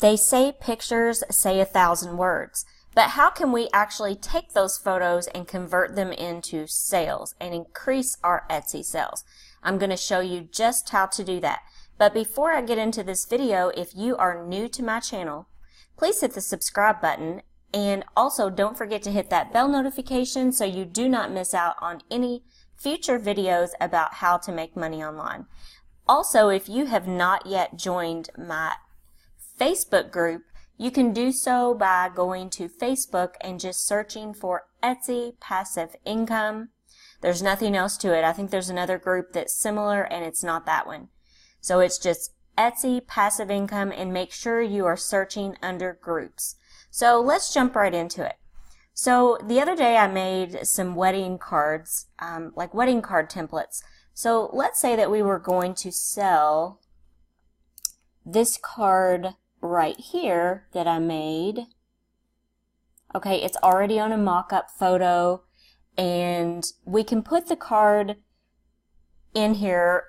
They say pictures say 1,000 words, but how can we actually take those photos and convert them into sales and increase our Etsy sales? I'm going to show you just how to do that. But before I get into this video, if you are new to my channel, please hit the subscribe button, and also don't forget to hit that bell notification so you do not miss out on any future videos about how to make money online. Also, if you have not yet joined my Facebook group, you can do so by going to Facebook and just searching for Etsy Passive Income. There's nothing else to it. I think there's another group that's similar and it's not that one. So it's just Etsy Passive Income, and make sure you are searching under groups. So let's jump right into it. So the other day I made some wedding cards, like wedding card templates. So let's say that we were going to sell this card right here that I made. Okay, it's already on a mock-up photo, and we can put the card in here,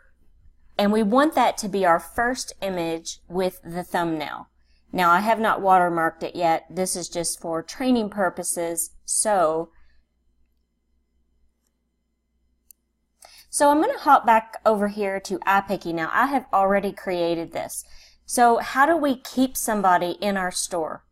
and we want that to be our first image with the thumbnail. Now, I have not watermarked it yet. This is just for training purposes. So I'm going to hop back over here to iPicky. Now, I have already created this. So how do we keep somebody in our store?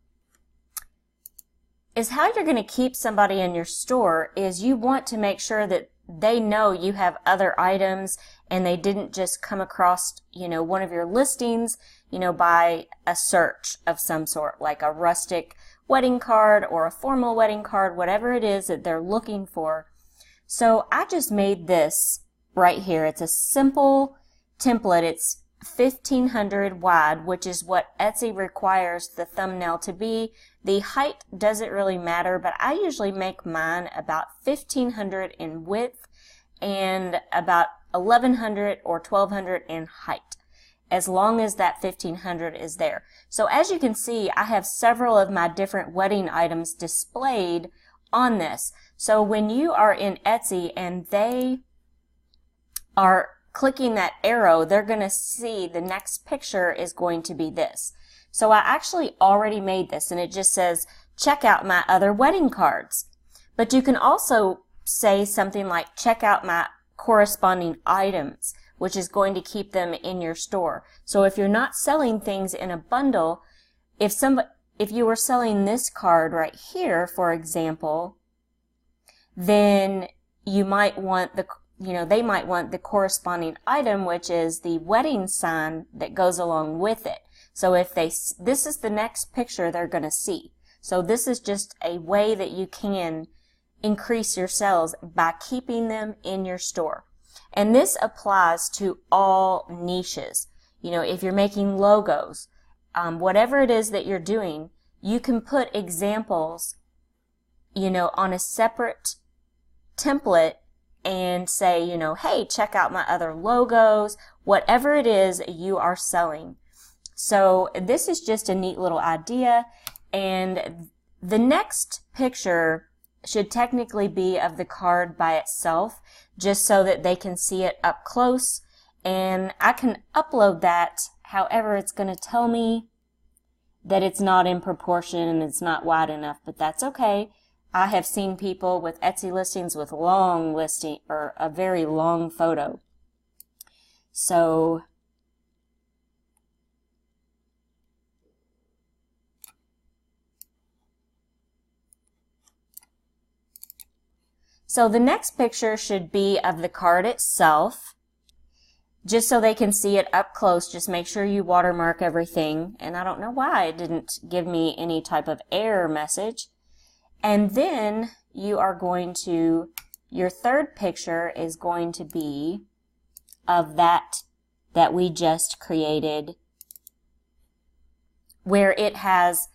How you're going to keep somebody in your store is you want to make sure that they know you have other items and they didn't just come across, one of your listings, by a search of some sort, like a rustic wedding card or a formal wedding card, whatever it is that they're looking for. So I just made this right here. It's a simple template. It's 1,500 wide, which is what Etsy requires the thumbnail to be. The height doesn't really matter, but I usually make mine about 1,500 in width and about 1,100 or 1,200 in height, as long as that 1,500 is there. So as you can see, I have several of my different wedding items displayed on this. So when you are in Etsy and they are clicking that arrow, they're going to see the next picture is going to be this. So I actually already made this, and it just says, check out my other wedding cards. But you can also say something like, check out my corresponding items, which is going to keep them in your store. So if you're not selling things in a bundle, if you were selling this card right here, for example, then you might want they might want the corresponding item, which is the wedding sign that goes along with it. So if this is the next picture they're going to see. So this is just a way that you can increase your sales by keeping them in your store. And this applies to all niches. If you're making logos, whatever it is that you're doing, you can put examples, on a separate template and say, hey, check out my other logos, whatever it is you are selling. So this is just a neat little idea, and the next picture should technically be of the card by itself, just so that they can see it up close, and I can upload that. However, it's going to tell me that it's not in proportion and it's not wide enough, but that's okay. I have seen people with Etsy listings with long listing or a very long photo. So the next picture should be of the card itself, just so they can see it up close. Just make sure you watermark everything, and I don't know why it didn't give me any type of error message. And then you are going to, your third picture is going to be of that we just created, where it has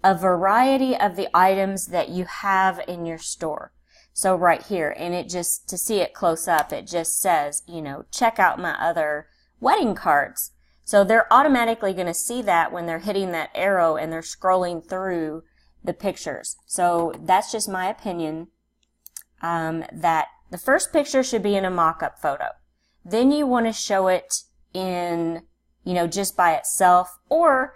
a variety of the items that you have in your store. So right here, and it just, to see it close up, it just says, check out my other wedding cards. So they're automatically going to see that when they're hitting that arrow and they're scrolling through the pictures. So that's just my opinion, that the first picture should be in a mock-up photo. Then you want to show it in, just by itself, or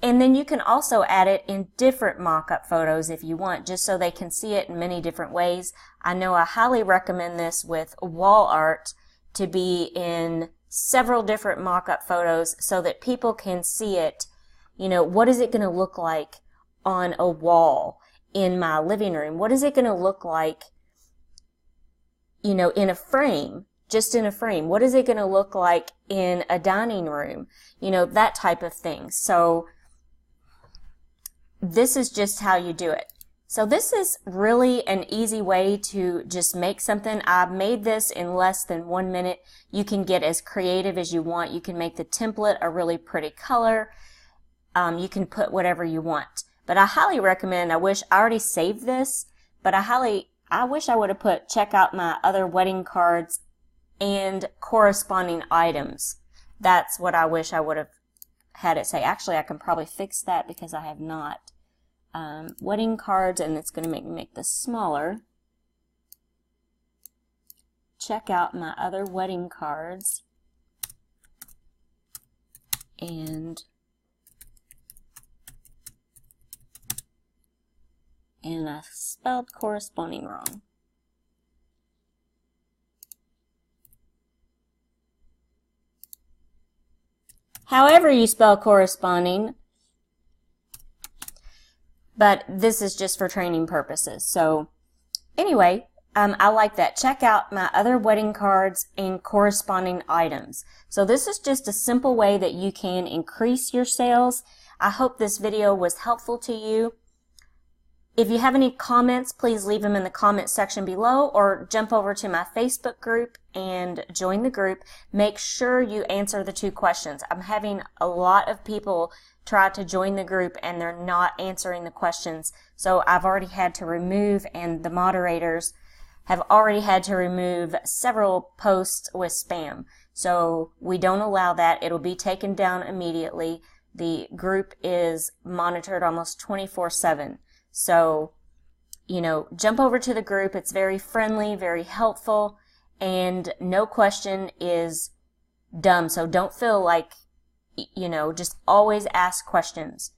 And then you can also add it in different mock-up photos if you want, just so they can see it in many different ways. I know I highly recommend this with wall art to be in several different mock-up photos so that people can see it. You know, what is it going to look like on a wall in my living room? What is it going to look like, you know, in a frame? Just in a frame. What is it going to look like in a dining room? You know, that type of thing. So this is just how you do it. So this is really an easy way to just make something. I made this in less than 1 minute. You can get as creative as you want. You can make the template a really pretty color. You can put whatever you want. But I highly recommend, I wish I already saved this, but I wish I would have put check out my other wedding cards and corresponding items. That's what I wish I would have had it say. Actually, I can probably fix that because I have not. Wedding cards, and it's going to make me make this smaller. Check out my other wedding cards. And I spelled corresponding wrong. However you spell corresponding, but this is just for training purposes. So anyway, I like that. Check out my other wedding cards and corresponding items. So this is just a simple way that you can increase your sales. I hope this video was helpful to you. If you have any comments, please leave them in the comment section below or jump over to my Facebook group and join the group. Make sure you answer the 2 questions. I'm having a lot of people try to join the group and they're not answering the questions. So I've already had to remove, and the moderators have already had to remove several posts with spam. So we don't allow that. It'll be taken down immediately. The group is monitored almost 24/7. So, you know, jump over to the group. It's very friendly, very helpful, and no question is dumb. So don't feel like, you know, just always ask questions.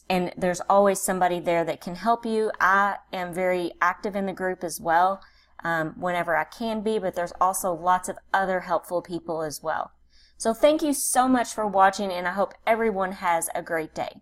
And there's always somebody there that can help you. I am very active in the group as well, whenever I can be, but there's also lots of other helpful people as well. So thank you so much for watching, and I hope everyone has a great day.